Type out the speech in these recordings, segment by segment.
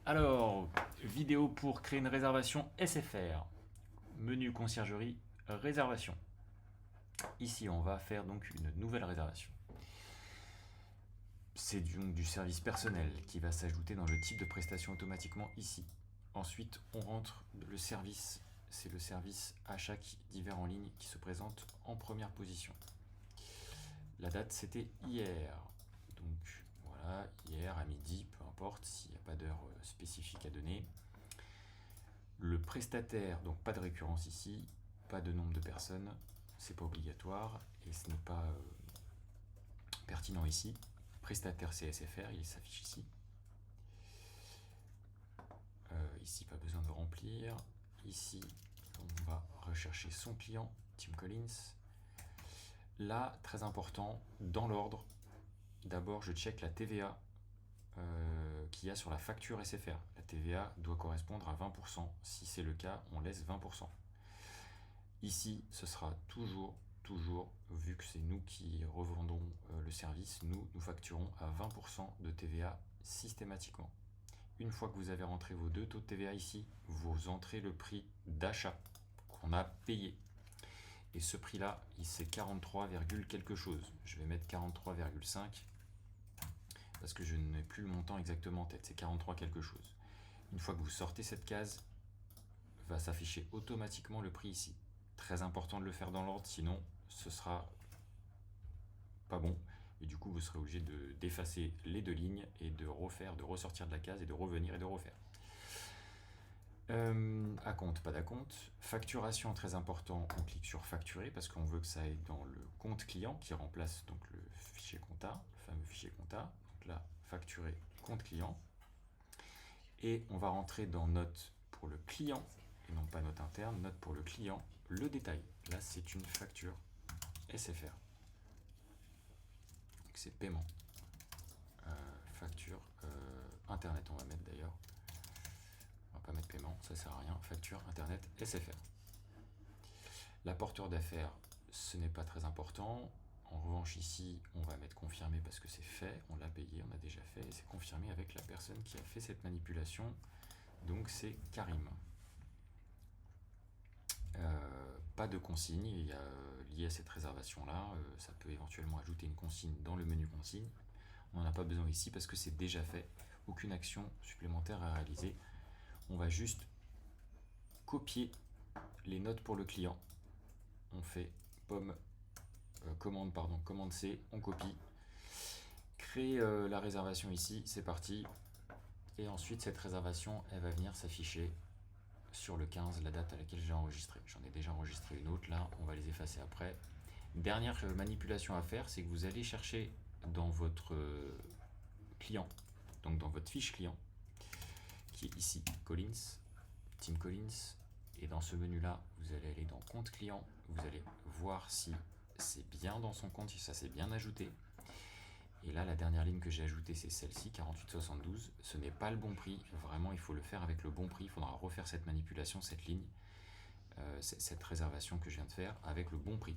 Alors, vidéo pour créer une réservation SFR. Menu conciergerie, réservation. Ici, on va faire donc une nouvelle réservation. C'est donc du service personnel qui va s'ajouter dans le type de prestation automatiquement ici. Ensuite, on rentre le service. C'est le service achat divers en ligne qui se présente en première position. La date, c'était hier. Donc voilà, hier à midi, peu importe s'il n'y a pas d'heure spécifique à donner. Le prestataire, donc pas de récurrence ici, pas de nombre de personnes, c'est pas obligatoire et ce n'est pas pertinent ici. Prestataire CSFR, il s'affiche ici. Ici, pas besoin de remplir. Ici, on va rechercher son client, Tim Collins. Là, très important, dans l'ordre, d'abord je check la TVA qu'il y a sur la facture SFR. La TVA doit correspondre à 20%. Si c'est le cas, on laisse 20%. Ici, ce sera toujours, vu que c'est nous qui revendons le service, nous facturons à 20% de TVA systématiquement. Une fois que vous avez rentré vos deux taux de TVA ici, vous entrez le prix d'achat qu'on a payé. Et ce prix-là, c'est 43, quelque chose. Je vais mettre 43,5 parce que je n'ai plus le montant exactement en tête. C'est 43 quelque chose. Une fois que vous sortez cette case, va s'afficher automatiquement le prix ici. Très important de le faire dans l'ordre, sinon ce sera pas bon. Et du coup, vous serez obligé d'effacer les deux lignes et de ressortir de la case et de revenir et de refaire. Acompte, pas d'acompte. Facturation, très important, on clique sur facturer parce qu'on veut que ça aille dans le compte client qui remplace donc le fichier compta, le fameux fichier compta. Donc là, facturer compte client. Et on va rentrer dans note pour le client, et non pas note interne, note pour le client, le détail. Là, c'est une facture SFR. Donc c'est paiement. Facture internet, on va mettre d'ailleurs. On va pas mettre paiement, ça sert à rien. Facture internet SFR. L'apporteur d'affaires, ce n'est pas très important. En revanche, ici, on va mettre confirmé parce que c'est fait, on l'a payé, on a déjà fait, et c'est confirmé avec la personne qui a fait cette manipulation. Donc c'est Karim. Pas de consigne liée à cette réservation-là. Ça peut éventuellement ajouter une consigne dans le menu consigne. On n'en a pas besoin ici parce que c'est déjà fait. Aucune action supplémentaire à réaliser. On va juste copier les notes pour le client. On fait commande C, on copie. Créer la réservation ici, c'est parti. Et ensuite, cette réservation, elle va venir s'afficher sur le 15, la date à laquelle j'ai enregistré. J'en ai déjà enregistré une autre, là, on va les effacer après. Dernière manipulation à faire, c'est que vous allez chercher dans votre client, donc dans votre fiche client, qui est ici, Collins, Tim Collins, et dans ce menu-là, vous allez aller dans compte client, vous allez voir si c'est bien dans son compte, si ça s'est bien ajouté. Et là, la dernière ligne que j'ai ajoutée, c'est celle-ci, 48,72. Ce n'est pas le bon prix. Vraiment, il faut le faire avec le bon prix. Il faudra refaire cette manipulation, cette ligne, cette réservation que je viens de faire avec le bon prix.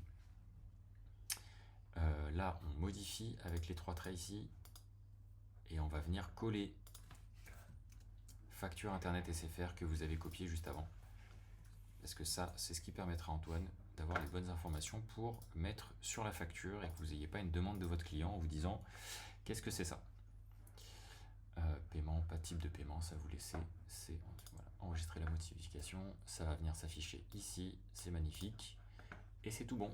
Là, on modifie avec les trois traits ici. Et on va venir coller facture Internet SFR que vous avez copié juste avant. Parce que ça, c'est ce qui permettra à Antoine d'avoir les bonnes informations pour mettre sur la facture et que vous n'ayez pas une demande de votre client en vous disant qu'est-ce que c'est ça. Paiement, pas de type de paiement, ça vous laissez, c'est voilà, enregistrer la modification, ça va venir s'afficher ici, c'est magnifique et c'est tout bon.